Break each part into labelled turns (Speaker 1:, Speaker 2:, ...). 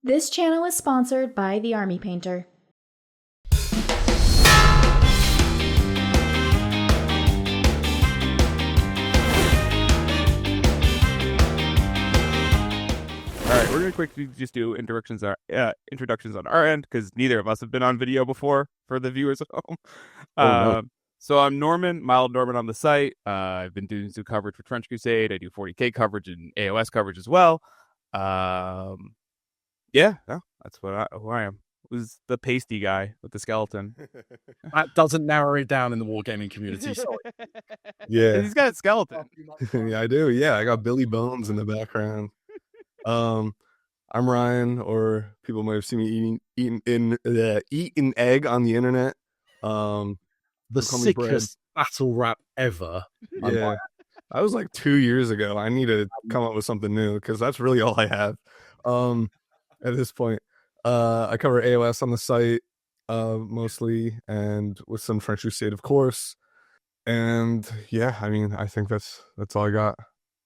Speaker 1: This channel is sponsored by the Army Painter.
Speaker 2: All right, we're gonna quickly just do introductions on our end because neither of us have been on video before for the viewers at home.
Speaker 3: No.
Speaker 2: So I'm Norman, Mild Norman on the site. I've been doing some coverage for Trench Crusade. I do 40K coverage and AOS coverage as well. Yeah, no, that's who I am. Who's the pasty guy with the skeleton?
Speaker 4: That doesn't narrow it down in the wargaming community. Sorry.
Speaker 3: Yeah.
Speaker 2: He's got a skeleton.
Speaker 3: Yeah, I do. Yeah, I got Billy Bones in the background. I'm Ryan, or people might have seen me eating egg on the internet.
Speaker 4: The
Speaker 3: call me Brad.
Speaker 4: sickest battle rap ever.
Speaker 3: Yeah, that was like 2 years ago. I need to come up with something new because that's really all I have. At this point, I cover AOS on the site mostly, and with some Trench Crusade, of course. And yeah, I mean, I think that's all I got.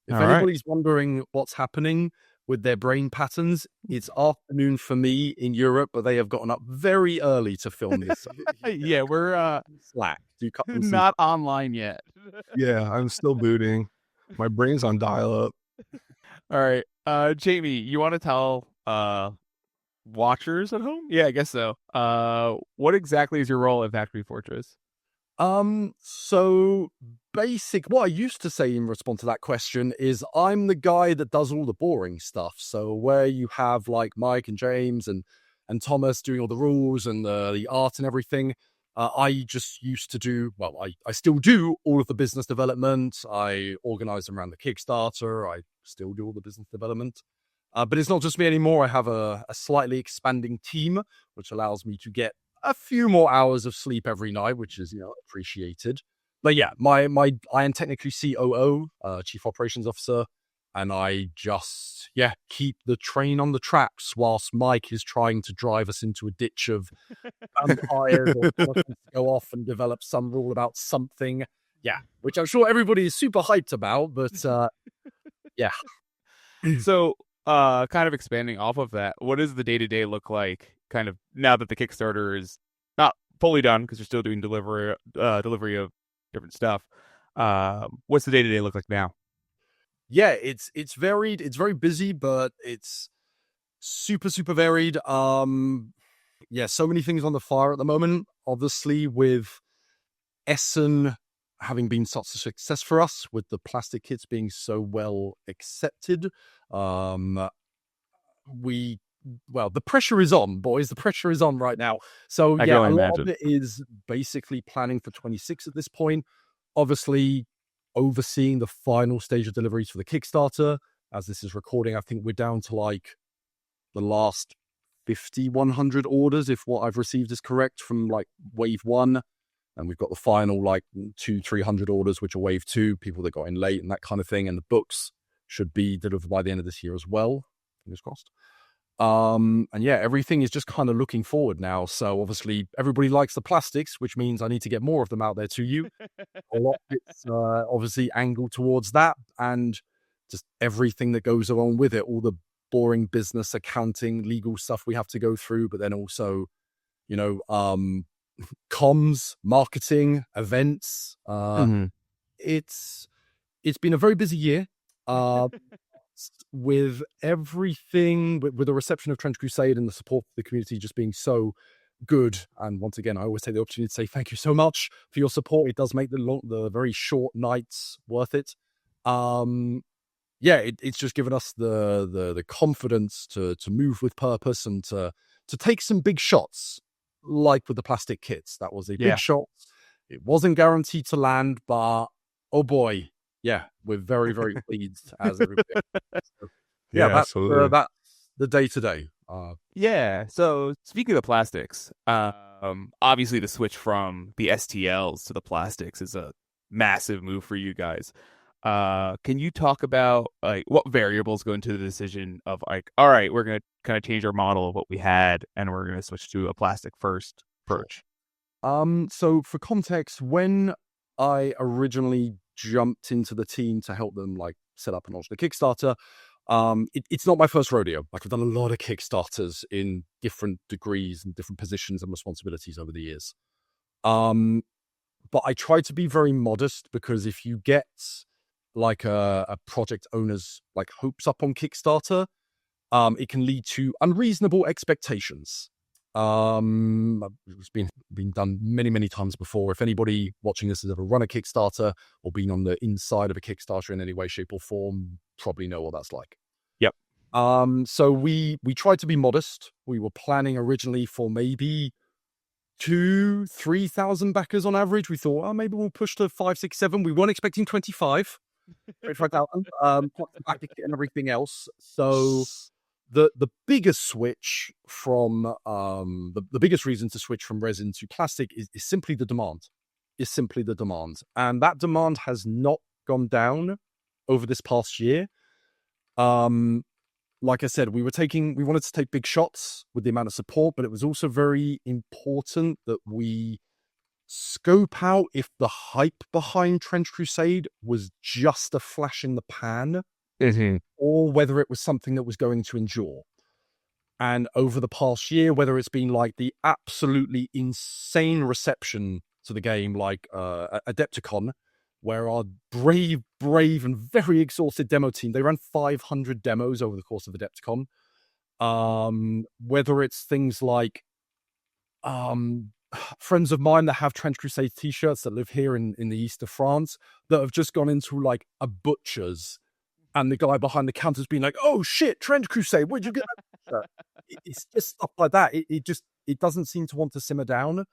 Speaker 4: If
Speaker 2: All
Speaker 4: anybody's wondering what's happening with their brain patterns, it's afternoon for me in Europe, but they have gotten up very early to film this.
Speaker 2: Yeah, we're
Speaker 4: Slack. Do you cut them some
Speaker 2: not online yet.
Speaker 3: Yeah, I'm still booting. My brain's on dial-up.
Speaker 2: All right, Jamie, you want to tell watchers at home? Yeah, I guess so. What exactly is your role at Factory Fortress?
Speaker 4: So what I used to say in response to that question is I'm the guy that does all the boring stuff. So where you have like Mike and James and Thomas doing all the rules and the art and everything, I just used to do, well, I still do all of the business development. I organize them around the Kickstarter. I still do all the business development. But it's not just me anymore. I have a slightly expanding team, which allows me to get a few more hours of sleep every night, which is, appreciated. But yeah, I am technically COO, Chief Operations Officer, and I just, keep the train on the tracks whilst Mike is trying to drive us into a ditch of vampires or go off and develop some rule about something. Yeah, which I'm sure everybody is super hyped about, but yeah.
Speaker 2: So, kind of expanding off of that, what does the day-to-day look like kind of now that the Kickstarter is not fully done because you're still doing delivery of different stuff? What's the day-to-day look like now?
Speaker 4: Yeah, it's varied. It's very busy, but it's super, super varied. So many things on the fire at the moment. Obviously, with Essen having been such a success for us, with the plastic kits being so well accepted, the pressure is on, boys. The pressure is on right now. So a lot of it is basically planning for 26 at this point. Obviously, overseeing the final stage of deliveries for the Kickstarter. As this is recording, I think we're down to like the last 100 orders, if what I've received is correct, from like wave 1. And we've got the final like 200-300 orders, which are wave 2, people that got in late and that kind of thing. And the books should be delivered by the end of this year as well. Fingers crossed. Everything is just kind of looking forward now. So obviously everybody likes the plastics, which means I need to get more of them out there to you. A lot of it's obviously angled towards that, and just everything that goes along with it, all the boring business, accounting, legal stuff we have to go through, but then also, comms, marketing, events. It's been a very busy year. With everything, with the reception of Trench Crusade and the support of the community just being so good. And once again, I always take the opportunity to say thank you so much for your support. It does make the very short nights worth it. It's just given us the confidence to move with purpose and to take some big shots, like with the plastic kits. That was a big shot. It wasn't guaranteed to land, but oh boy. Yeah, we're very, very pleased as everybody. So, that's the day-to-day.
Speaker 2: So speaking of plastics, obviously the switch from the STLs to the plastics is a massive move for you guys. Can you talk about like what variables go into the decision of like, all right, we're going to kind of change our model of what we had and we're going to switch to a plastic first approach?
Speaker 4: So for context, when I originally jumped into the team to help them like set up and launch the Kickstarter, It's not my first rodeo. Like I've done a lot of Kickstarters in different degrees and different positions and responsibilities over the years. But I try to be very modest because if you get like a project owner's like hopes up on Kickstarter, it can lead to unreasonable expectations. It's been done many times before. If anybody watching this has ever run a Kickstarter or been on the inside of a Kickstarter in any way, shape, or form, probably know what that's like.
Speaker 2: Yep.
Speaker 4: So we tried to be modest. We were planning originally for maybe 2,000-3,000 backers on average. We thought, maybe we'll push to 5, 6, 7. We weren't expecting 25,000, and everything else. So the biggest switch from the biggest reason to switch from resin to plastic is simply the demand. And that demand has not gone down over this past year. Like I said, we wanted to take big shots with the amount of support, but it was also very important that we scope out if the hype behind Trench Crusade was just a flash in the pan, or whether it was something that was going to endure. And over the past year, whether it's been like the absolutely insane reception to the game, like Adepticon, where our brave and very exhausted demo team, they ran 500 demos over the course of Adepticon. Whether it's things like friends of mine that have Trench Crusade t-shirts that live here in the east of France that have just gone into like a butcher's, and the guy behind the counter's been like, "Oh shit, Trench Crusade, where'd you get that?" It's just stuff like that. It doesn't seem to want to simmer down.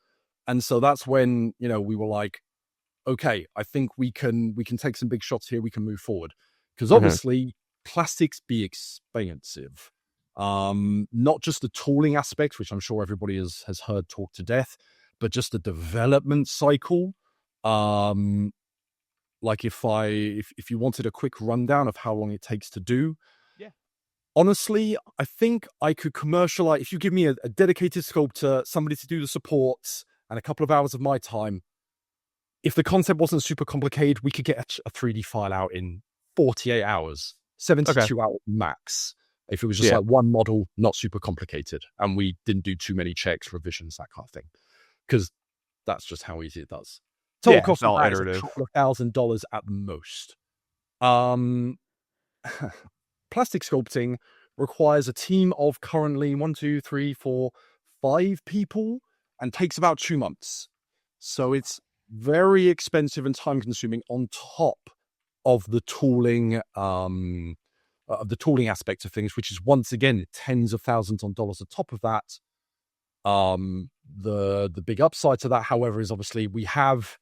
Speaker 4: And so that's when, we were like, okay, I think we can take some big shots here. We can move forward. Because obviously plastics be expensive. Not just the tooling aspects, which I'm sure everybody has heard talk to death, but just the development cycle. Like if you wanted a quick rundown of how long it takes to do.
Speaker 2: Yeah.
Speaker 4: Honestly, I think I could commercialize, if you give me a dedicated sculptor, somebody to do the supports, and a couple of hours of my time, if the concept wasn't super complicated, we could get a 3D file out in 48 hours, 72 hours max. If it was just like one model, not super complicated, and we didn't do too many checks, revisions, that kind of thing, because that's just how easy it does. Total cost of that is a couple of $1,000 at most. Plastic sculpting requires a team of currently 1, 2, 3, 4, 5 people, and takes about 2 months. So it's very expensive and time consuming on top of the tooling aspect of things, which is once again tens of thousands of dollars on top of that. The big upside to that, however, is obviously we have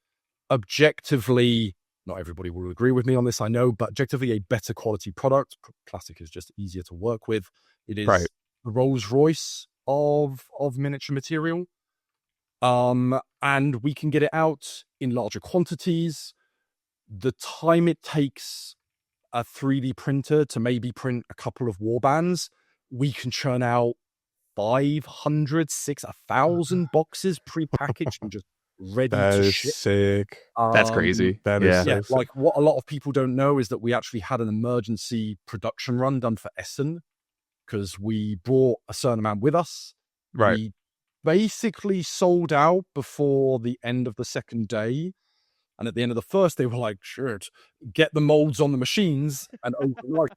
Speaker 4: objectively, not everybody will agree with me on this, I know, but objectively a better quality product. Plastic is just easier to work with. It is the Rolls Royce of miniature material. And we can get it out in larger quantities. The time it takes a 3D printer to maybe print a couple of warbands, we can churn out 500, 1,000 boxes pre-packaged and just ready to ship.
Speaker 3: Sick.
Speaker 2: That's crazy.
Speaker 3: That is so sick.
Speaker 4: Like what a lot of people don't know is that we actually had an emergency production run done for Essen because we brought a certain amount with us.
Speaker 2: Right.
Speaker 4: We basically sold out before the end of the second day. And at the end of the first, they were like, sure, get the molds on the machines and overnight.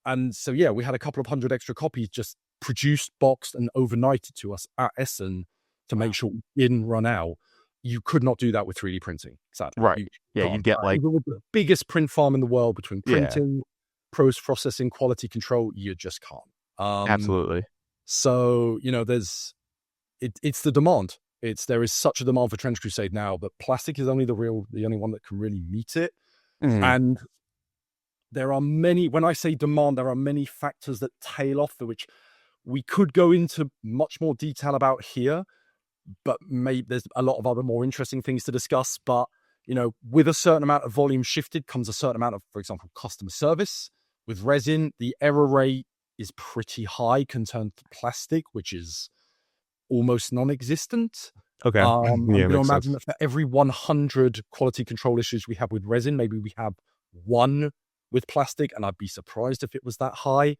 Speaker 4: And so, we had a couple of hundred extra copies just produced, boxed, and overnighted to us at Essen to make sure we didn't run out. You could not do that with 3D printing, sadly.
Speaker 2: Right. You'd get like
Speaker 4: even with the biggest print farm in the world between printing, post-processing, quality control, you just can't.
Speaker 2: Absolutely.
Speaker 4: So, it's the demand. There is such a demand for Trench Crusade now, but plastic is only the only one that can really meet it. And there are many, when I say demand, there are many factors that tail off, which we could go into much more detail about here, but maybe there's a lot of other more interesting things to discuss. But, with a certain amount of volume shifted comes a certain amount of, for example, customer service. With resin, the error rate is pretty high compared to plastic, which is almost non-existent.
Speaker 3: Okay.
Speaker 4: I'm going to imagine
Speaker 3: sense.
Speaker 4: that for every 100 quality control issues we have with resin, maybe we have one with plastic, and I'd be surprised if it was that high.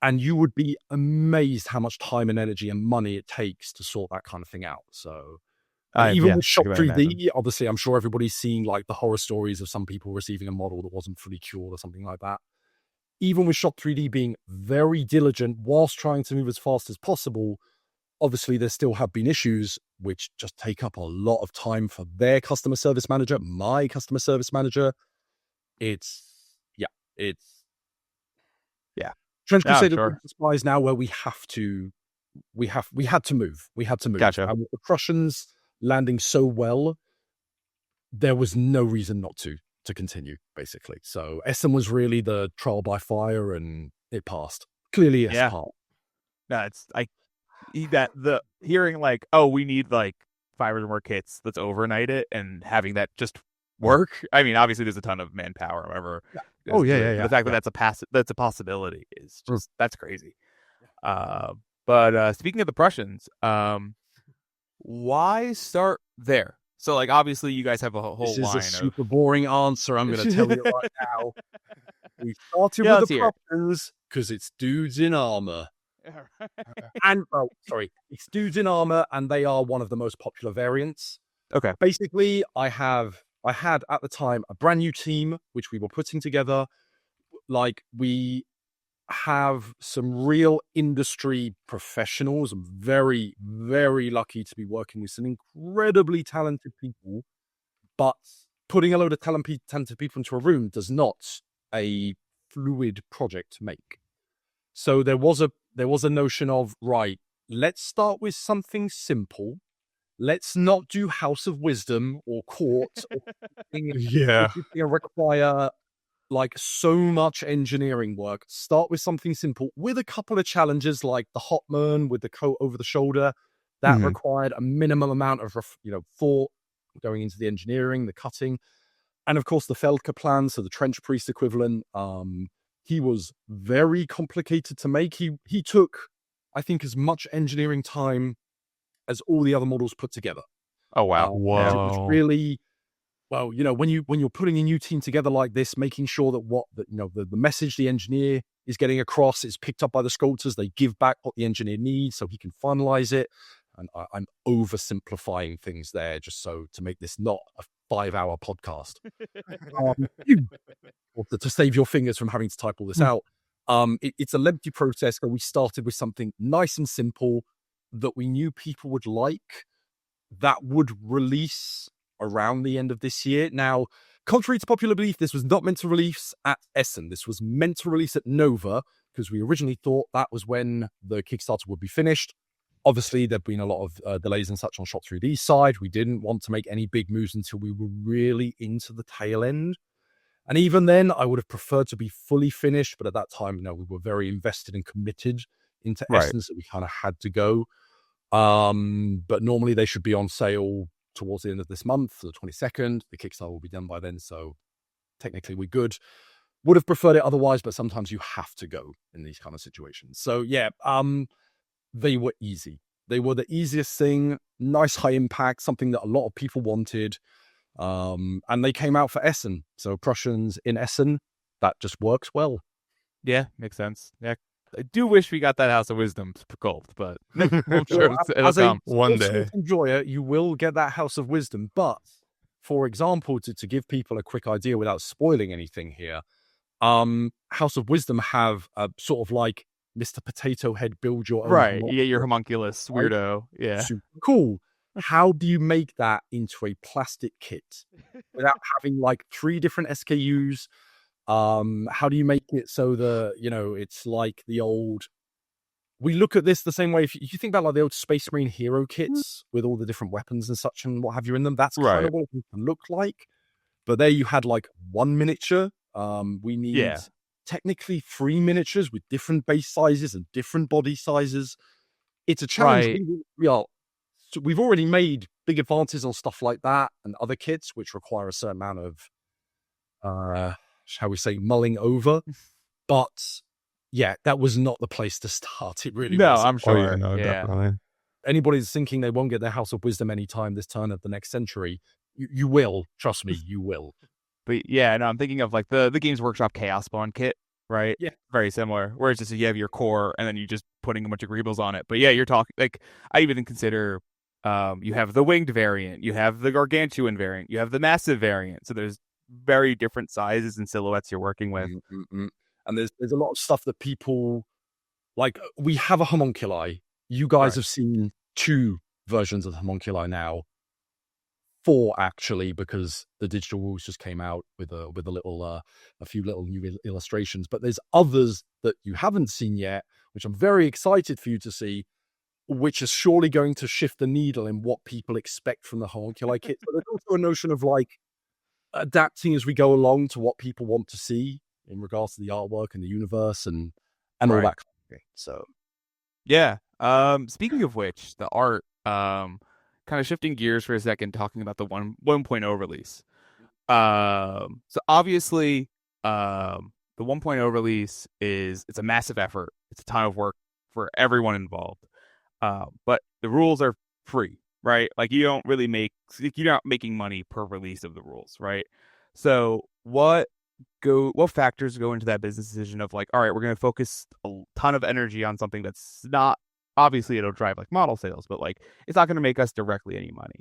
Speaker 4: And you would be amazed how much time and energy and money it takes to sort that kind of thing out. So even with Shop 3D, obviously, I'm sure everybody's seeing like the horror stories of some people receiving a model that wasn't fully cured or something like that. Even with Shop 3D being very diligent whilst trying to move as fast as possible, obviously there still have been issues which just take up a lot of time for their customer service manager, my customer service manager. It's Trench Crusade is now where we had to move.
Speaker 2: Gotcha.
Speaker 4: And with the Prussians landing so well, there was no reason not to continue, basically. So Essen was really the trial by fire, and it passed. Clearly, it's hard.
Speaker 2: No, it's the hearing like, oh, we need like 500 more kits. Let's overnight it, and having that just work. I mean, obviously, there's a ton of manpower, however.
Speaker 4: Yeah.
Speaker 2: The fact that that's a possibility is just that's crazy. But speaking of the Prussians, why start there? So, like, obviously, you guys have a whole line.
Speaker 4: This is a super boring answer. I'm going to tell you right now. We started with the Prussians because it's dudes in armor. It's dudes in armor, and they are one of the most popular variants.
Speaker 2: Okay.
Speaker 4: Basically, I had at the time a brand new team which we were putting together. Like, we have some real industry professionals. I'm very, very lucky to be working with some incredibly talented people. But putting a load of talented people into a room does not a fluid project make. So there was a notion of, right, let's start with something simple. Let's not do House of Wisdom or Court or require like so much engineering work. Start with something simple with a couple of challenges, like the Hotman with the coat over the shoulder. That required a minimum amount of thought going into the engineering, the cutting, and of course the Feldka plan, so the trench priest equivalent. He was very complicated to make. He took, I think, as much engineering time as all the other models put together.
Speaker 2: Oh wow!
Speaker 4: Whoa! It was really, well, when you're putting a new team together like this, making sure that the message the engineer is getting across is picked up by the sculptors. They give back what the engineer needs so he can finalize it. And I'm oversimplifying things there just so to make this not a 5-hour podcast. To save your fingers from having to type all this out. It's a lengthy process, but we started with something nice and simple that we knew people would like, that would release around the end of this year. Now, contrary to popular belief, this was not meant to release at Essen. This was meant to release at Nova, because we originally thought that was when the Kickstarter would be finished. Obviously, there've been a lot of delays and such on Shop 3D's side. We didn't want to make any big moves until we were really into the tail end. And even then, I would have preferred to be fully finished. But at that time, we were very invested and committed into Essen, so we kind of had to go. But normally they should be on sale towards the end of this month, the 22nd. The Kickstarter will be done by then, so technically we're good. Would have preferred it otherwise, but sometimes you have to go in these kind of situations. So yeah, they were easy. They were the easiest thing, nice high impact, something that a lot of people wanted. And they came out for Essen. So Prussians in Essen, that just works well.
Speaker 2: Yeah, makes sense. Yeah. I do wish we got that House of Wisdom sculpt, but I'm sure it'll come
Speaker 3: one day.
Speaker 4: Enjoyer, you will get that House of Wisdom. But for example, to give people a quick idea without spoiling anything here, House of Wisdom have a sort of like Mr. Potato Head build your own.
Speaker 2: Right. Yeah, your homunculus weirdo. Yeah.
Speaker 4: Super cool. How do you make that into a plastic kit without having like 3 different SKUs? How do you make it so it's like the old, we look at this the same way. If you think about like the old Space Marine hero kits with all the different weapons and such and what have you in them, that's kind of what it can look like. But there you had like 1 miniature. We need technically 3 miniatures with different base sizes and different body sizes. It's a challenge. We've already made big advances on stuff like that and other kits, which require a certain amount of, shall we say, mulling over. But yeah, that was not the place to start. It really wasn't.
Speaker 2: I'm sure.
Speaker 3: Definitely.
Speaker 4: Anybody that's thinking they won't get their House of Wisdom anytime this turn of the next century, you will. Trust me, you will.
Speaker 2: But yeah, no, I'm thinking of like the Games Workshop Chaos Spawn kit, right?
Speaker 4: Yeah.
Speaker 2: Very similar. Where it's just you have your core and then you just putting a bunch of greebles on it. But yeah, you're talking like I even consider you have the winged variant, you have the gargantuan variant, you have the massive variant. So there's very different sizes and silhouettes you're working with.
Speaker 4: Mm-mm. And there's a lot of stuff that people like. We have a homunculi. You guys
Speaker 2: Right.
Speaker 4: have seen 2 versions of the homunculi now. 4 actually, because the digital rules just came out with a little a few little new illustrations. But there's others that you haven't seen yet, which I'm very excited for you to see, which is surely going to shift the needle in what people expect from the homunculi kit. But there's also a notion of like adapting as we go along to what people want to see in regards to the artwork and the universe and all
Speaker 2: Right.
Speaker 4: that kind of thing. So
Speaker 2: Yeah. Speaking of which, the art, kind of shifting gears for a second, talking about the 1.0 release. So obviously, the 1.0 release it's a massive effort. It's a ton of work for everyone involved. But the rules are free, right? Like you're not making money per release of the rules, right? So what factors go into that business decision of like, all right, we're going to focus a ton of energy on something that's not obviously it'll drive like model sales, but like it's not going to make us directly any money.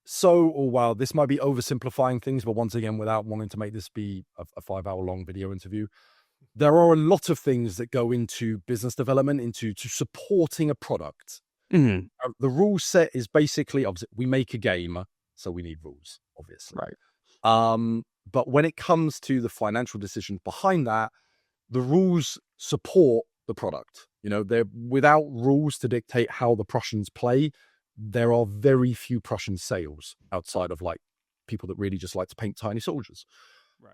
Speaker 4: So, wow, this might be oversimplifying things, but once again, without wanting to make this be a 5-hour long video interview, there are a lot of things that go into business development, into supporting a product.
Speaker 2: Mm-hmm.
Speaker 4: The rule set is basically, obviously, we make a game, so we need rules, obviously.
Speaker 2: Right.
Speaker 4: But when it comes to the financial decisions behind that, the rules support the product. You know, they're without rules to dictate how the Prussians play. There are very few Prussian sales outside of like people that really just like to paint tiny soldiers.
Speaker 2: Right.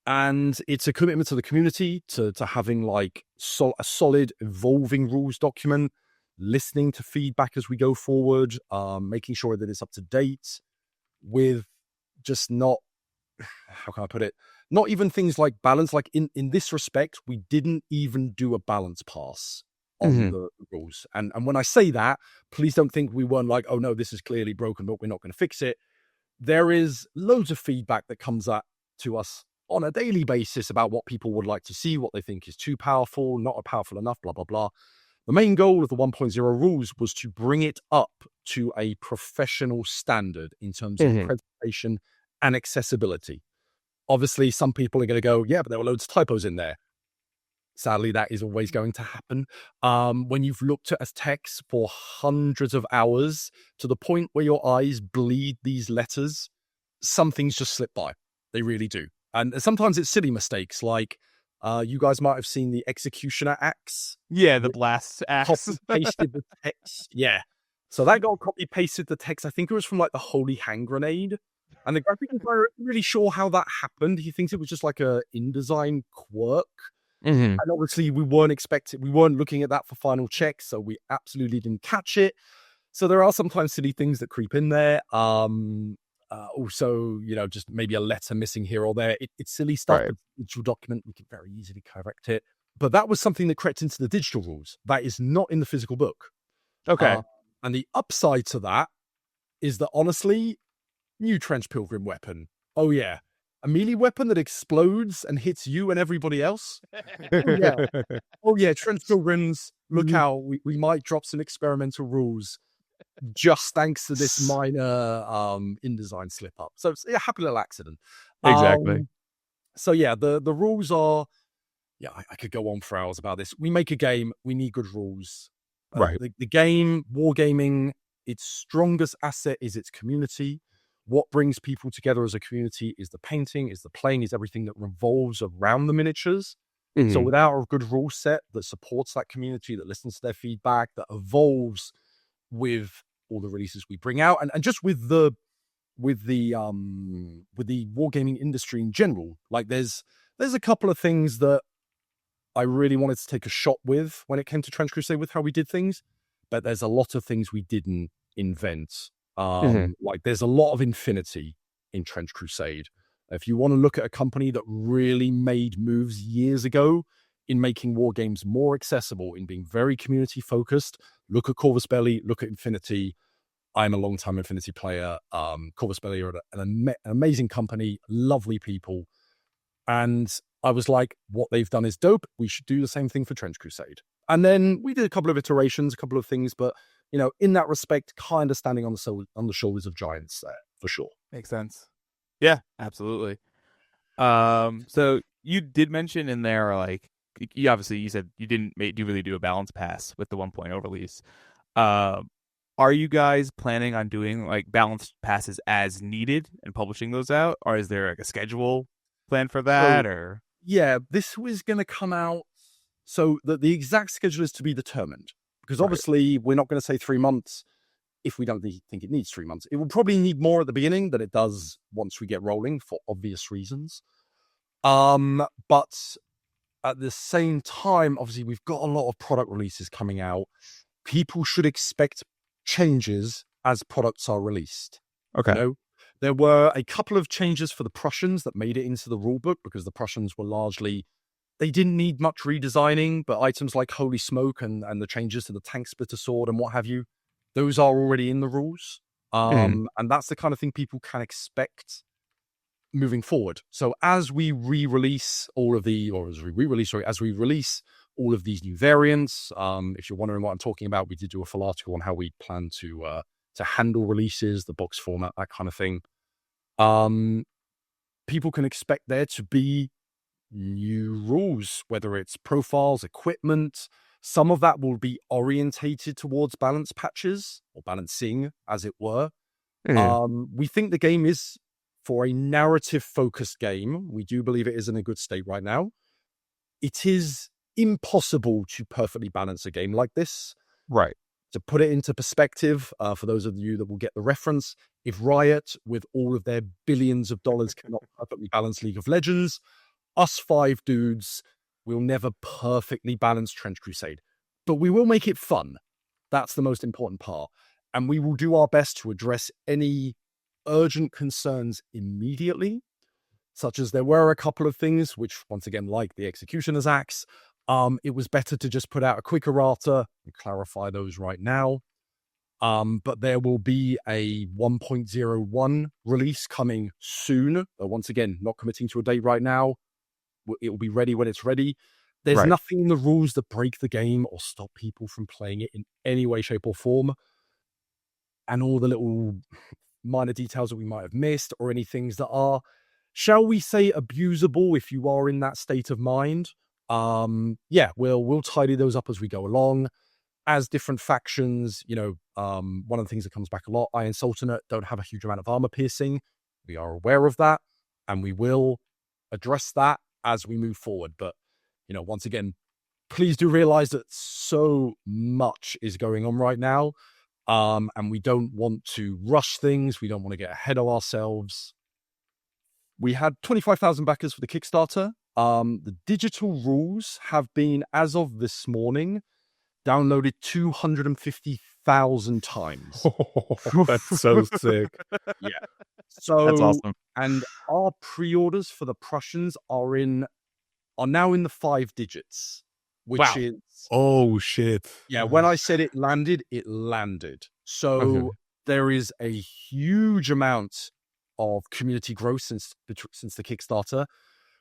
Speaker 4: And it's a commitment to the community to having like a solid evolving rules document, listening to feedback as we go forward, making sure that it's up to date with just not, how can I put it? Not even things like balance. Like in this respect, we didn't even do a balance pass on the rules. And when I say that, please don't think we weren't like, oh no, this is clearly broken, but we're not going to fix it. There is loads of feedback that comes to us on a daily basis about what people would like to see, what they think is too powerful, not powerful enough, blah, blah, blah. The main goal of the 1.0 rules was to bring it up to a professional standard in terms of presentation and accessibility. Obviously, some people are going to go, yeah, but there were loads of typos in there. Sadly, that is always going to happen. When you've looked at a text for hundreds of hours to the point where your eyes bleed these letters, some things just slip by. They really do. And sometimes it's silly mistakes, like you guys might have seen the executioner axe.
Speaker 2: Yeah, the blast axe.
Speaker 4: Copy-pasted the text. Yeah. So that got copy-pasted the text. I think it was from like the Holy Hand Grenade. And the graphic designer isn't really sure how that happened. He thinks it was just like a InDesign quirk. And obviously we weren't looking at that for final checks, so we absolutely didn't catch it. So there are sometimes silly things that creep in there. Also, you know, just maybe a letter missing here or there. It's silly stuff.
Speaker 2: Right.
Speaker 4: But digital document, we can very easily correct it. But that was something that crept into the digital rules. That is not in the physical book.
Speaker 2: Okay.
Speaker 4: And the upside to that is that, honestly, new Trench Pilgrim weapon. Oh, yeah. A melee weapon that explodes and hits you and everybody else. Oh, yeah. Trench Pilgrims, look out. We might drop some experimental rules just thanks to this minor InDesign slip up. So it's a happy little accident.
Speaker 2: Exactly.
Speaker 4: So yeah, the rules are, yeah, I could go on for hours about this. We make a game, we need good rules.
Speaker 2: Right.
Speaker 4: The game, wargaming, its strongest asset is its community. What brings people together as a community is the painting, is the playing, is everything that revolves around the miniatures. So without a good rule set that supports that community, that listens to their feedback, that evolves with all the releases we bring out, and just with the wargaming industry in general, like there's a couple of things that I really wanted to take a shot with when it came to Trench Crusade with how we did things, but there's a lot of things we didn't invent. Like there's a lot of infinity in Trench Crusade. If you want to look at a company that really made moves years ago in making war games more accessible, in being very community focused, look at Corvus Belli, look at Infinity. I'm a long-time Infinity player. Corvus Belli are an amazing company, lovely people. And I was like, what they've done is dope. We should do the same thing for Trench Crusade. And then we did a couple of iterations, a couple of things, but in that respect, kind of standing on the shoulders of giants there for sure.
Speaker 2: Makes sense. Yeah, absolutely. So you did mention in there, like, you said you didn't really do a balance pass with the 1.0 release. Are you guys planning on doing like balance passes as needed and publishing those out, or is there like a schedule plan for that?
Speaker 4: Yeah, this was going to come out. So the exact schedule is to be determined, because obviously we're not going to say 3 months if we don't think it needs 3 months. It will probably need more at the beginning than it does once we get rolling for obvious reasons. But at the same time, obviously we've got a lot of product releases coming out. People should expect changes as products are released.
Speaker 2: Okay.
Speaker 4: There were a couple of changes for the Prussians that made it into the rulebook, because the Prussians were largely, they didn't need much redesigning, but items like Holy Smoke and the changes to the tank splitter sword and what have you, those are already in the rules. And that's the kind of thing people can expect moving forward. So as we release all of these new variants, if you're wondering what I'm talking about, we did do a full article on how we plan to handle releases, the box format, that kind of thing. People can expect there to be new rules, whether it's profiles, equipment. Some of that will be orientated towards balance patches or balancing, as it were. We think the game is, for a narrative-focused game, we do believe it is in a good state right now. It is impossible to perfectly balance a game like this.
Speaker 2: Right.
Speaker 4: To put it into perspective, for those of you that will get the reference, if Riot, with all of their billions of dollars, cannot perfectly balance League of Legends, us 5 dudes will never perfectly balance Trench Crusade. But we will make it fun. That's the most important part. And we will do our best to address any urgent concerns immediately, such as there were a couple of things which, once again, like the Executioner's Axe, it was better to just put out a quick errata and clarify those right now. But there will be a 1.01 release coming soon. Once again, not committing to a date right now. It will be ready when it's ready. There's nothing in the rules that break the game or stop people from playing it in any way, shape, or form. And all the little minor details that we might have missed, or any things that are, shall we say, abusable if you are in that state of mind. We'll tidy those up as we go along. As different factions, one of the things that comes back a lot, Iron Sultanate don't have a huge amount of armor piercing. We are aware of that, and we will address that as we move forward. But, once again, please do realize that so much is going on right now. And we don't want to rush things. We don't want to get ahead of ourselves. We had 25,000 backers for the Kickstarter. The digital rules have been, as of this morning, downloaded 250,000 times.
Speaker 3: That's so sick.
Speaker 4: Yeah. So
Speaker 2: that's awesome.
Speaker 4: And our pre-orders for the Prussians are now in the 5 digits, which is,
Speaker 3: oh shit.
Speaker 4: Yeah, when I said it landed. So there is a huge amount of community growth since the Kickstarter,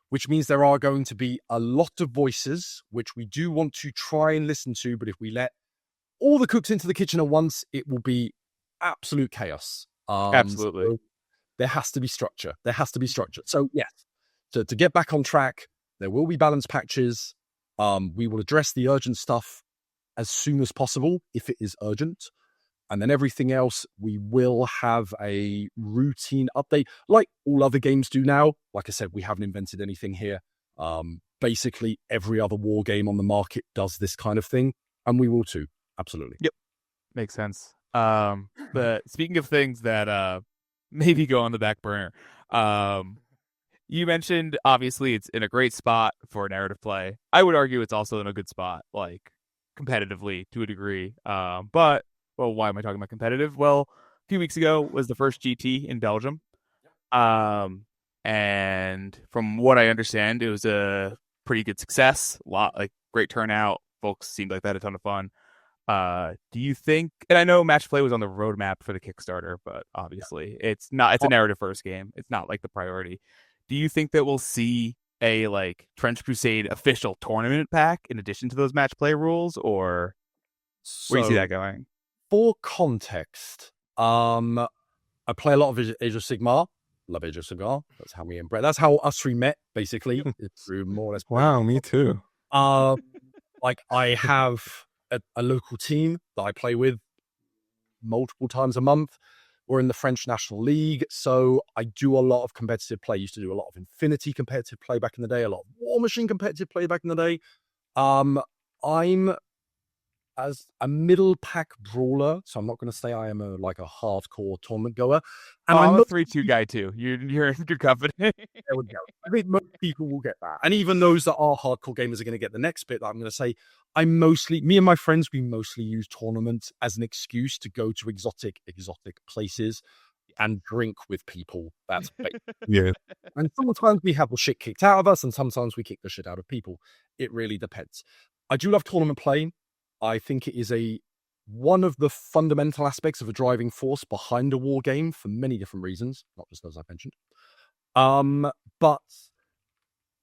Speaker 4: which means there are going to be a lot of voices, which we do want to try and listen to. But if we let all the cooks into the kitchen at once, it will be absolute chaos.
Speaker 2: Absolutely.
Speaker 4: So there has to be structure. So yes, to get back on track, there will be balance patches. We will address the urgent stuff as soon as possible, if it is urgent. And then everything else, we will have a routine update, like all other games do now. Like I said, we haven't invented anything here. Basically, every other war game on the market does this kind of thing, and we will too. Absolutely.
Speaker 2: Yep. Makes sense. But speaking of things that maybe go on the back burner, you mentioned, obviously, it's in a great spot for narrative play. I would argue it's also in a good spot, like, competitively, to a degree. But, well, why am I talking about competitive? Well, a few weeks ago was the first GT in Belgium. And from what I understand, it was a pretty good success. Great turnout. Folks seemed like they had a ton of fun. Do you think, and I know match play was on the roadmap for the Kickstarter, but obviously it's not, it's a narrative first game. It's not like the priority. Do you think that we'll see a like Trench Crusade official tournament pack in addition to those match play rules, or where do you see that going?
Speaker 4: For context, I play a lot of Age of Sigmar. Love Age of Sigmar. That's how we inbred. That's how us three met, basically. Through more or less.
Speaker 3: Wow, me too.
Speaker 4: Like I have a local team that I play with multiple times a month. We're in the French National League, so I do a lot of competitive play. Used to do a lot of Infinity competitive play back in the day, a lot of War Machine competitive play back in the day. I'm as a middle pack brawler, so I'm not going to say I am a hardcore tournament goer.
Speaker 2: And I'm a 3-2 guy too. You're confident.
Speaker 4: There we go. I think most people will get that, and even those that are hardcore gamers are going to get the next bit that I'm going to say. Me and my friends, we mostly use tournaments as an excuse to go to exotic places and drink with people. That's
Speaker 3: Yeah.
Speaker 4: And sometimes we have the shit kicked out of us, and sometimes we kick the shit out of people. It really depends. I do love tournament playing. I think it is one of the fundamental aspects of a driving force behind a war game for many different reasons, not just those I mentioned. But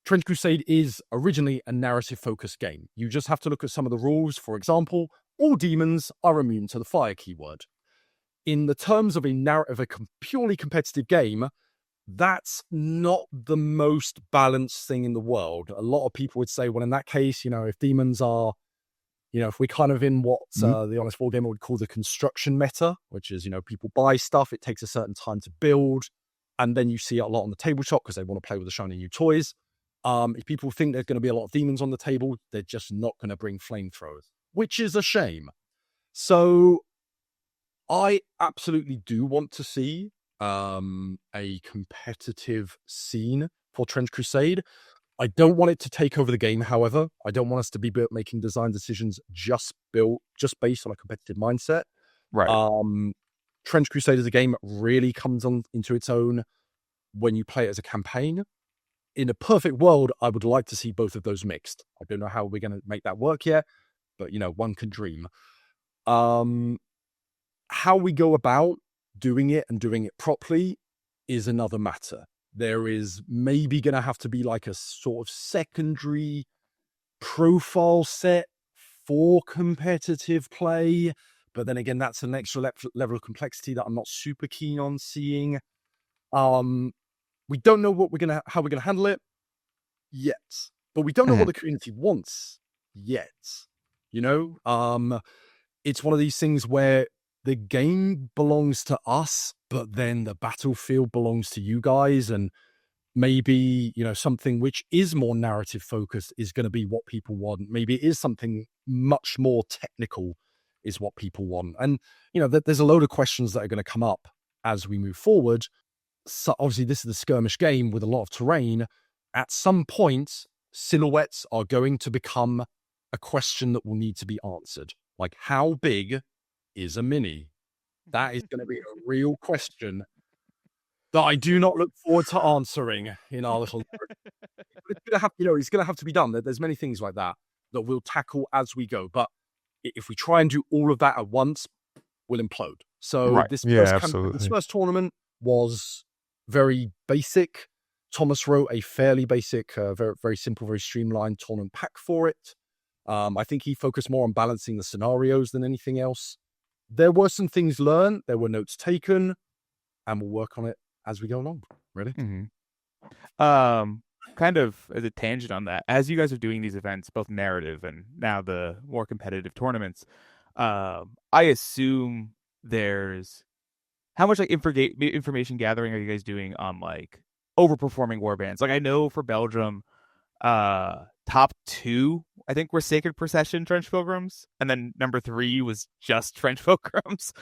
Speaker 4: Trench Crusade is originally a narrative-focused game. You just have to look at some of the rules. For example, all demons are immune to the fire keyword. In the terms of a purely competitive game, that's not the most balanced thing in the world. A lot of people would say, well, in that case, if demons are, if we're kind of in what the Honest Wargamer would call the construction meta, which is, people buy stuff, it takes a certain time to build, and then you see it a lot on the tabletop because they want to play with the shiny new toys. If people think there's going to be a lot of demons on the table, they're just not going to bring flamethrowers, which is a shame. So I absolutely do want to see a competitive scene for Trench Crusade. I don't want it to take over the game, however. I don't want us to be making design decisions just based on a competitive mindset.
Speaker 2: Right.
Speaker 4: Trench Crusade as a game really comes into its own when you play it as a campaign. In a perfect world, I would like to see both of those mixed. I don't know how we're going to make that work yet, but, one can dream. How we go about doing it and doing it properly is another matter. There is maybe going to have to be like a sort of secondary profile set for competitive play. But then again, that's an extra level of complexity that I'm not super keen on seeing. We don't know how we're gonna handle it yet, but we don't know what the community wants yet. It's one of these things where the game belongs to us, but then the battlefield belongs to you guys, and maybe something which is more narrative focused is going to be what people want. Maybe it is something much more technical is what people want, and there's a load of questions that are going to come up as we move forward. So obviously this is the skirmish game with a lot of terrain. At some point, silhouettes are going to become a question that will need to be answered. Like, how big is a mini? That is going to be a real question that I do not look forward to answering in our little. It's going to have, it's going to have to be done. There's many things like that we'll tackle as we go. But if we try and do all of that at once, we'll implode. So this first tournament was very basic. Thomas wrote a fairly basic, very, very simple, very streamlined tournament pack for it. I think he focused more on balancing the scenarios than anything else. There were some things learned, there were notes taken, and we'll work on it as we go along. Really?
Speaker 2: Mm-hmm. Kind of as a tangent on that, as you guys are doing these events, both narrative and now the more competitive tournaments, I assume there's how much information gathering are you guys doing on overperforming warbands? I know for Belgium, top 2 I think were Sacred Procession Trench Pilgrims, and then number 3 was just Trench Pilgrims.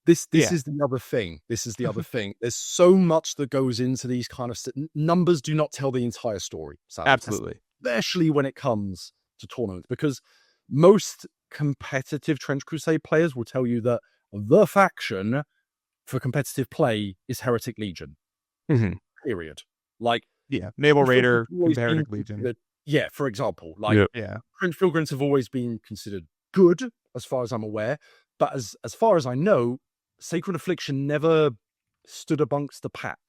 Speaker 4: This is the other thing. There's so much that goes into these kind of numbers. Do not tell the entire story. Sadly.
Speaker 2: Absolutely,
Speaker 4: especially when it comes to tournaments, because most competitive Trench Crusade players will tell you that the faction for competitive play is Heretic Legion.
Speaker 2: Mm-hmm.
Speaker 4: Period.
Speaker 2: Naval Raider, Heretic Legion.
Speaker 4: yeah, for example, like
Speaker 2: Yeah.
Speaker 4: Trench Pilgrims have always been considered good, as far as I'm aware. But as far as I know, Sacred Affliction never stood amongst the pack.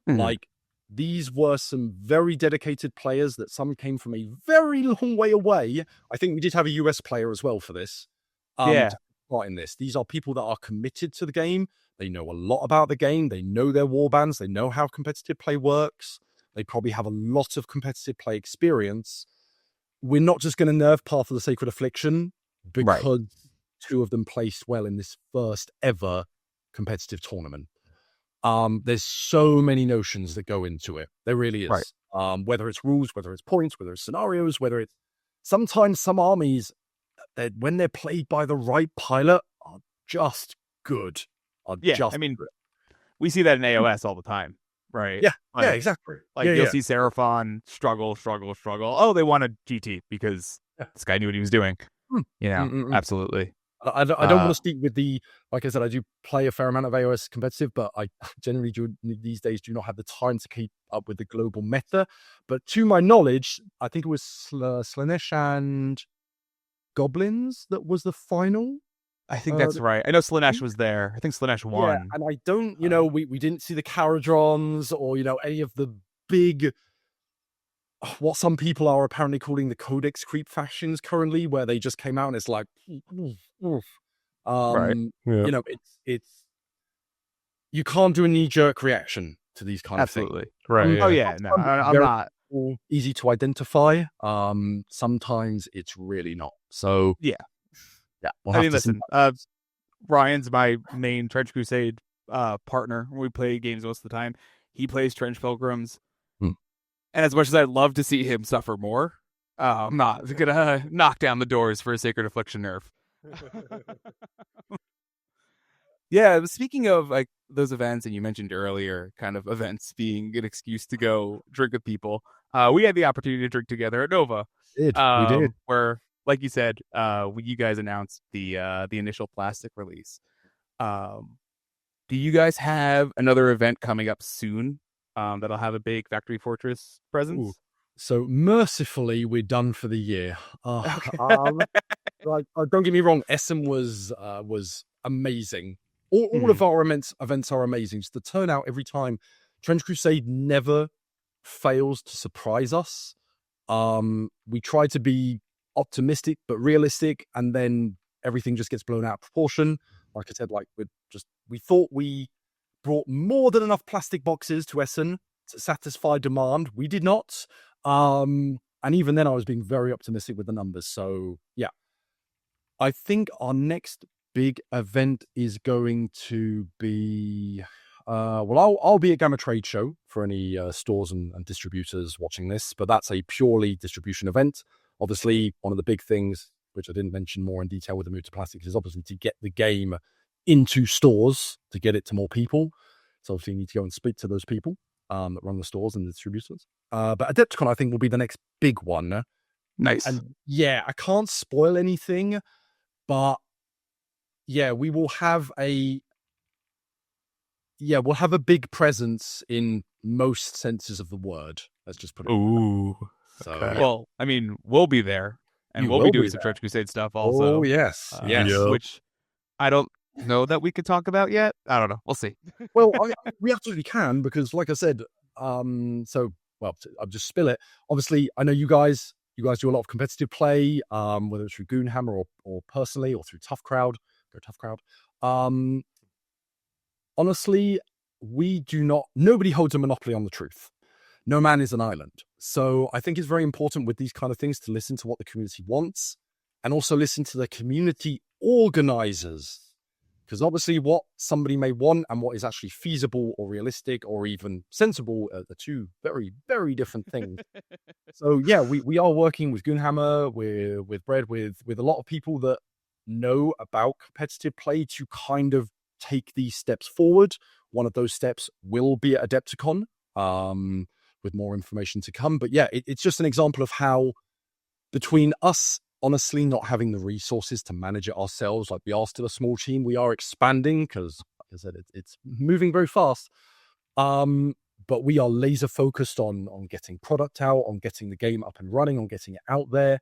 Speaker 2: Mhm.
Speaker 4: Like, these were some very dedicated players that some came from a very long way away. I think we did have a US player as well for this.
Speaker 2: Yeah.
Speaker 4: To part in this. These are people that are committed to the game. They know a lot about the game. They know their warbands. They know how competitive play works. They probably have a lot of competitive play experience. We're not just going to nerf Path of the Sacred Affliction because two of them placed well in this first ever competitive tournament. There's so many notions that go into it. There really is.
Speaker 2: Right.
Speaker 4: Whether it's rules, whether it's points, whether it's scenarios, whether it's sometimes some armies that when they're played by the right pilot are just good.
Speaker 2: I mean, we see that in AOS all the time, right?
Speaker 4: Yeah,
Speaker 2: Like,
Speaker 4: yeah, exactly.
Speaker 2: Like you'll see Seraphon struggle. Oh, they won a GT because this guy knew what he was doing. Absolutely.
Speaker 4: I don't want to speak with the, like I said, I do play a fair amount of AOS competitive, but I generally these days do not have the time to keep up with the global meta. But to my knowledge, I think it was Slanesh and Goblins that was the final.
Speaker 2: I think that's right. I know Slanesh was there. I think Slanesh won.
Speaker 4: Yeah, and I don't, we didn't see the Caradrons or, any of the big, what some people are apparently calling the Codex creep factions currently, where they just came out and it's like,
Speaker 2: Right.
Speaker 3: Yeah.
Speaker 4: It's you can't do a knee-jerk reaction to these kind of things.
Speaker 2: Absolutely. Right.
Speaker 4: Oh
Speaker 2: yeah, no, I'm not.
Speaker 4: Easy to identify. Sometimes it's really not. So
Speaker 2: yeah.
Speaker 4: We'll
Speaker 2: I mean, listen, Ryan's my main Trench Crusade partner. We play games most of the time. He plays Trench Pilgrims. And as much as I'd love to see him suffer more, I'm not gonna knock down the doors for a Sacred Affliction nerf. Yeah, speaking of like those events, and you mentioned earlier, kind of events being an excuse to go drink with people. We had the opportunity to drink together at Nova.
Speaker 4: We did.
Speaker 2: Where, like you said, you guys announced the initial plastic release. Do you guys have another event coming up soon? That'll have a big Factory Fortress presence.
Speaker 4: Ooh. So mercifully, we're done for the year. Don't get me wrong, Essen was amazing. All of our events are amazing. Just the turnout every time. Trench Crusade never fails to surprise us. We try to be optimistic but realistic, and then everything just gets blown out of proportion. Like I said, we thought we brought more than enough plastic boxes to Essen to satisfy demand. We did not. And even then I was being very optimistic with the numbers. So yeah, I think our next big event is going to be, I'll be at Gamma Trade Show for any stores and distributors watching this, but that's a purely distribution event. Obviously, one of the big things, which I didn't mention more in detail with the move to plastics, is obviously to get the game into stores to get it to more people. So obviously you need to go and speak to those people that run the stores and the distributors. But Adepticon, I think, will be the next big one.
Speaker 2: Nice.
Speaker 4: And yeah, I can't spoil anything, but yeah, we'll have a big presence in most senses of the word. Let's just put it.
Speaker 2: Ooh.
Speaker 4: So,
Speaker 2: okay. Well, I mean, we'll be there, and we'll be doing some Trench Crusade stuff also.
Speaker 4: Oh yes,
Speaker 2: which I don't know that we could talk about yet. I don't know. We'll see.
Speaker 4: Well, we absolutely can, because, like I said, I'll just spill it. Obviously, I know you guys do a lot of competitive play, whether it's through Goonhammer or personally or through Tough Crowd. Go Tough Crowd. Honestly, nobody holds a monopoly on the truth. No man is an island. So I think it's very important with these kind of things to listen to what the community wants, and also listen to the community organizers. Because obviously what somebody may want and what is actually feasible or realistic or even sensible are the two very, very different things. So yeah, we are working with Goonhammer, with Bread, with a lot of people that know about competitive play to kind of take these steps forward. One of those steps will be at Adepticon, with more information to come. But yeah, it's just an example of how, between us honestly not having the resources to manage it ourselves, like we are still a small team, we are expanding because, like I said, it's moving very fast. But but we are laser focused on getting product out, on getting the game up and running, on getting it out there.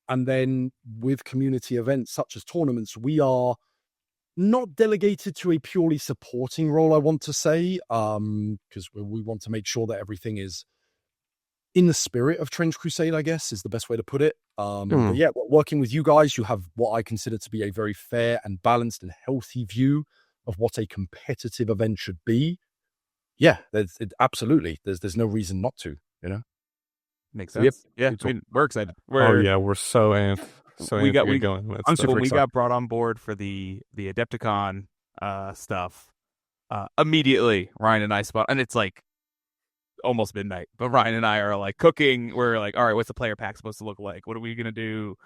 Speaker 4: And then with community events such as tournaments, we are not delegated to a purely supporting role, I want to say, because we want to make sure that everything is in the spirit of Trench Crusade, I guess, is the best way to put it. But yeah, working with you guys, you have what I consider to be a very fair and balanced and healthy view of what a competitive event should be. Yeah, absolutely. There's no reason not to, you know?
Speaker 2: Makes
Speaker 4: So,
Speaker 2: sense.
Speaker 4: yep.
Speaker 2: Yeah, I mean, we're excited.
Speaker 3: Oh yeah, we're so amped. So
Speaker 2: we
Speaker 3: amped
Speaker 2: got-
Speaker 3: to get
Speaker 2: we-
Speaker 3: going. That's
Speaker 4: I'm super
Speaker 2: when we
Speaker 4: excited.
Speaker 2: got brought on board for the Adepticon stuff, immediately Ryan and I spot, and it's like almost midnight, but Ryan and I are like cooking. We're like, all right, what's the player pack supposed to look like? What are we gonna do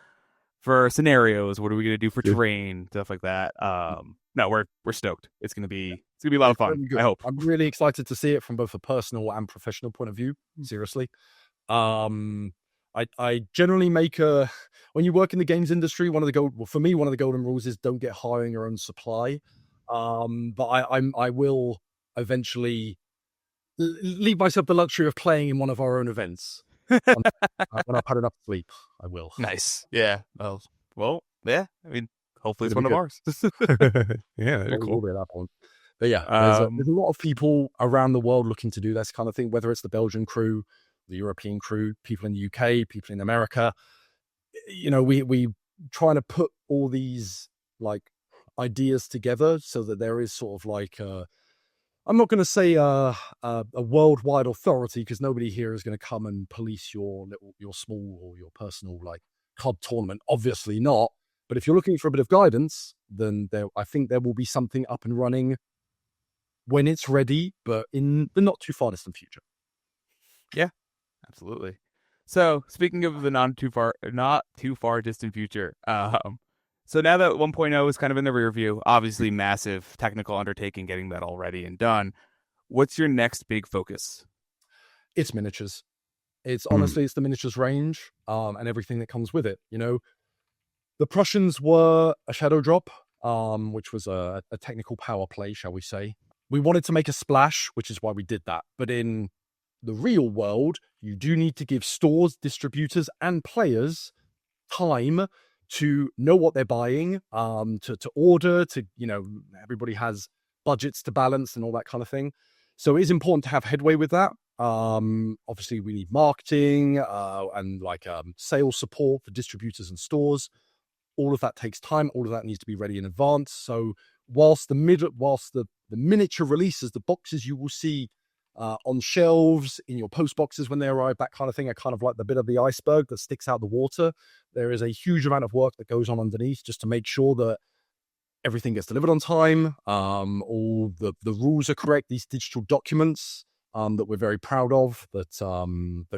Speaker 2: for scenarios? What are we gonna do for
Speaker 3: Good.
Speaker 2: terrain? Stuff like that. No, we're stoked. It's gonna be a lot of
Speaker 4: It's
Speaker 2: fun.
Speaker 4: really good.
Speaker 2: I hope.
Speaker 4: I'm really excited to see it from both a personal and professional point of view. Seriously. I generally make when you work in the games industry, one of the golden rules is don't get high on your own supply. But I will eventually leave myself the luxury of playing in one of our own events. When I've had enough sleep, I will.
Speaker 2: Nice. Yeah. Well, yeah. I mean, hopefully it's
Speaker 4: It'll
Speaker 2: one of
Speaker 4: be
Speaker 2: ours.
Speaker 3: Yeah, they're
Speaker 4: Well,
Speaker 3: cool.
Speaker 4: we'll be at that point. But yeah,
Speaker 2: Um,
Speaker 4: there's a lot of people around the world looking to do this kind of thing, whether it's the Belgian crew, the European crew, people in the UK, people in America. You know, we trying to put all these like ideas together so that there is sort of like I'm not going to say a worldwide authority, because nobody here is going to come and police your small or your personal like club tournament. Obviously not. But if you're looking for a bit of guidance, then I think there will be something up and running when it's ready, but in the not too far distant future.
Speaker 2: Absolutely. So, speaking of the not too far distant future, so now that 1.0 is kind of in the rear view, obviously massive technical undertaking getting that all ready and done. What's your next big focus?
Speaker 4: It's miniatures. It's honestly, it's the miniatures range, and everything that comes with it. You know, the Prussians were a shadow drop, which was a technical power play, shall we say. We wanted to make a splash, which is why we did that. But in the real world, you do need to give stores, distributors, and players time to know what they're buying, to order, everybody has budgets to balance and all that kind of thing. So it is important to have headway with that. Obviously, we need marketing and sales support for distributors and stores. All of that takes time. All of that needs to be ready in advance. So whilst the miniature releases, the boxes you will see on shelves, in your post boxes when they arrive, that kind of thing, are kind of like the bit of the iceberg that sticks out the water. There is a huge amount of work that goes on underneath just to make sure that everything gets delivered on time. All the rules are correct. These digital documents that we're very proud of that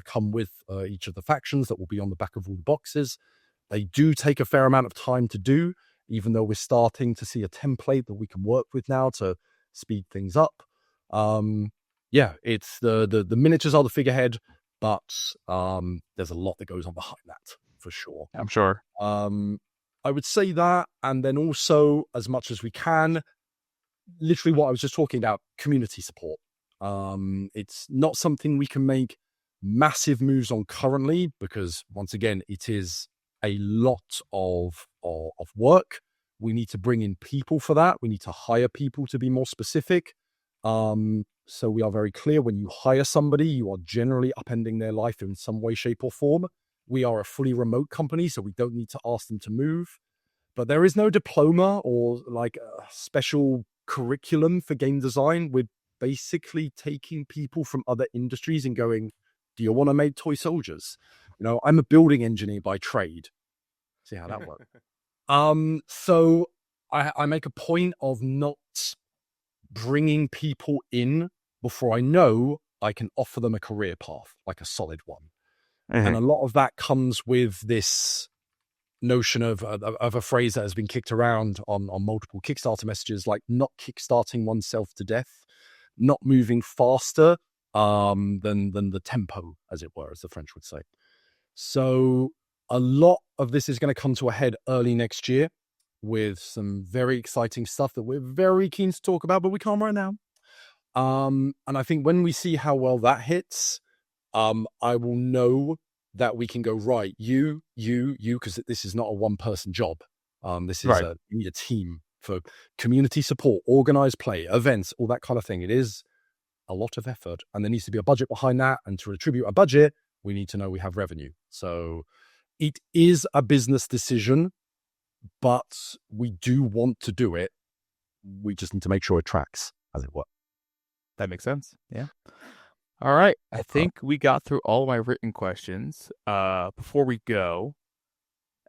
Speaker 4: come with each of the factions that will be on the back of all the boxes. They do take a fair amount of time to do, even though we're starting to see a template that we can work with now to speed things up. It's the miniatures are the figurehead, but there's a lot that goes on behind that for sure.
Speaker 2: I'm sure.
Speaker 4: I would say that, and then also, as much as we can, literally what I was just talking about, community support. It's not something we can make massive moves on currently, because once again, it is a lot of work. We need to bring in people for that. We need to hire people to be more specific. So we are very clear, when you hire somebody, you are generally upending their life in some way, shape, or form. We are a fully remote company, so we don't need to ask them to move. But there is no diploma or like a special curriculum for game design. We're basically taking people from other industries and going, do you want to make toy soldiers? You know, I'm a building engineer by trade. See how that works. So I make a point of not bringing people in before I know I can offer them a career path, like a solid one. And a lot of that comes with this notion of a phrase that has been kicked around on multiple Kickstarter messages, like not kickstarting oneself to death, not moving faster than the tempo, as it were, as the French would say. So a lot of this is going to come to a head early next year with some very exciting stuff that we're very keen to talk about, but we can't right now. And I think when we see how well that hits, I will know that we can go, right, you, because this is not a one-person job. This is
Speaker 2: Right.
Speaker 4: you need a team for community support, organized play, events, all that kind of thing. It is a lot of effort, and there needs to be a budget behind that. And to attribute a budget, we need to know we have revenue. So it is a business decision, but we do want to do it. We just need to make sure it tracks, as it were.
Speaker 2: That makes sense. Yeah. All right. I think we got through all of my written questions. Before we go,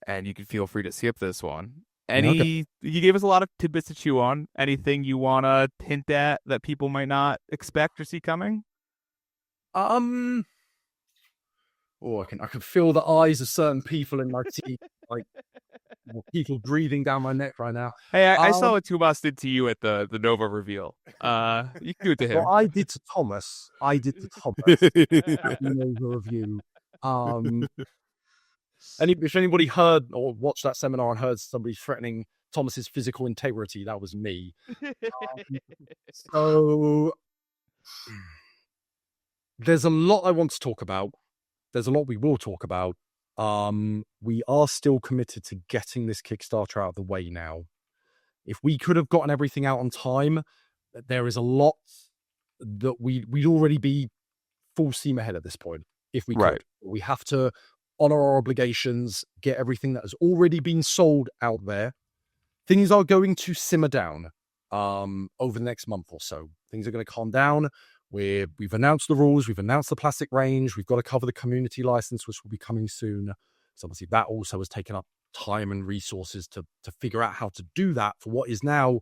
Speaker 2: and you can feel free to skip this one. You gave us a lot of tidbits to chew on. Anything you want to hint at that people might not expect or see coming?
Speaker 4: I can feel the eyes of certain people in my teeth, like people breathing down my neck right now.
Speaker 2: Hey, I saw what Tomas did to you at the Nova reveal. You can do it to him.
Speaker 4: Well, I did to Thomas. The Nova review. If anybody heard or watched that seminar and heard somebody threatening Thomas's physical integrity, that was me. So there's a lot I want to talk about. There's a lot we will talk about. We are still committed to getting this Kickstarter out of the way now. If we could have gotten everything out on time, there is a lot that we'd already be full steam ahead at this point. If we could,
Speaker 2: Right.
Speaker 4: We have to honor our obligations, get everything that has already been sold out there. Things are going to simmer down over the next month or so. Things are going to calm down. We've announced the rules. We've announced the plastic range. We've got to cover the community license, which will be coming soon. So obviously that also has taken up time and resources to figure out how to do that for what is now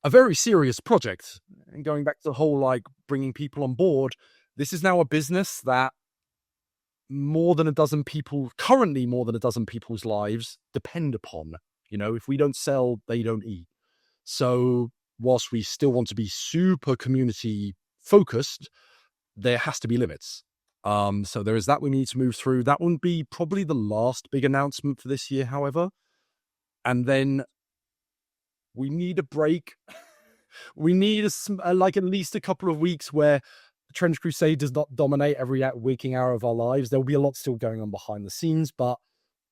Speaker 4: a very serious project. And going back to the whole, like, bringing people on board, this is now a business that currently more than a dozen people's lives depend upon. If we don't sell, they don't eat. So whilst we still want to be super community focused, there has to be limits. So there is that we need to move through. That wouldn't be probably the last big announcement for this year, however. And then we need a break. We need at least a couple of weeks where Trench Crusade does not dominate every waking hour of our lives. There will be a lot still going on behind the scenes, but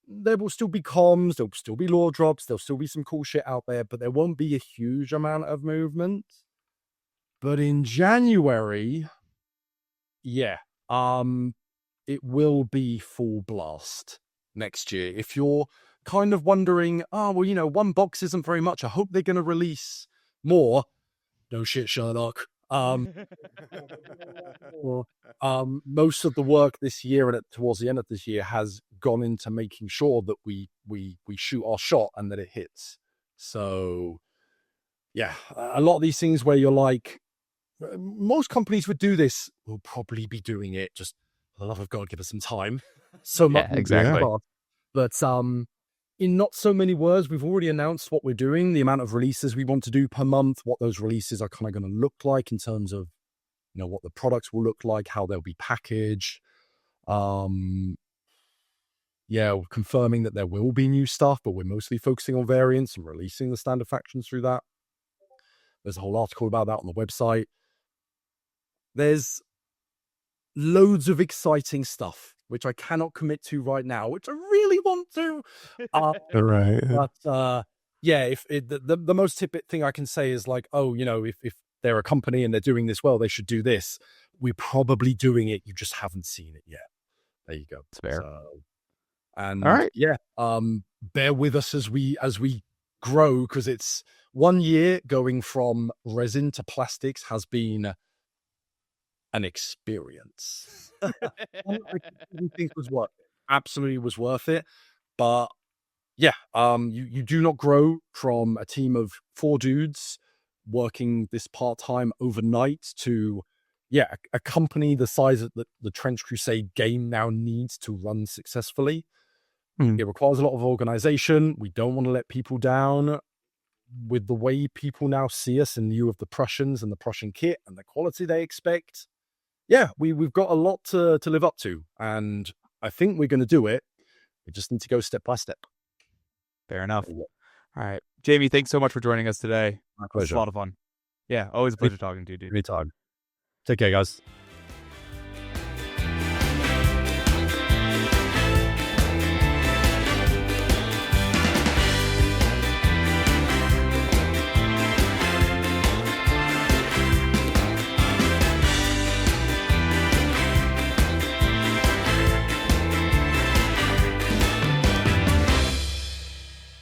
Speaker 4: there will still be comms, there'll still be lore drops, there'll still be some cool shit out there, but there won't be a huge amount of movement. But in January, it will be full blast next year. If you're kind of wondering, one box isn't very much, I hope they're going to release more. No shit, Sherlock. Most of the work this year and towards the end of this year has gone into making sure that we shoot our shot and that it hits. So yeah, a lot of these things where you're like, most companies would do this, will probably be doing it, just for the love of God, give us some time. So much,
Speaker 2: exactly.
Speaker 4: But in not so many words, we've already announced what we're doing, the amount of releases we want to do per month, what those releases are kind of going to look like in terms of, what the products will look like, how they'll be packaged. Confirming that there will be new stuff, but we're mostly focusing on variants and releasing the standard factions through that. There's a whole article about that on the website. There's loads of exciting stuff, which I cannot commit to right now, which I really want to.
Speaker 3: Right.
Speaker 4: But the most tidbit thing I can say is like, if they're a company and they're doing this well, they should do this. We're probably doing it. You just haven't seen it yet. There you go.
Speaker 2: It's fair.
Speaker 4: And
Speaker 2: all right.
Speaker 4: Bear with us as we grow, because it's 1 year going from resin to plastics has been an experience. I didn't think it was worth it. Absolutely was worth it. But you do not grow from a team of 4 dudes working this part-time overnight to a company the size of the Trench Crusade game now needs to run successfully. It requires a lot of organization. We don't want to let people down. With the way people now see us in lieu of the Prussians and the Prussian kit and the quality they expect, we've got a lot to live up to, and I think we're going to do it. We just need to go step by step.
Speaker 2: Fair enough. All right, Jamie, thanks so much for joining us today.
Speaker 4: My pleasure.
Speaker 2: It was a lot of fun. Yeah, always a pleasure talking to you, dude.
Speaker 5: Anytime. Take care, guys.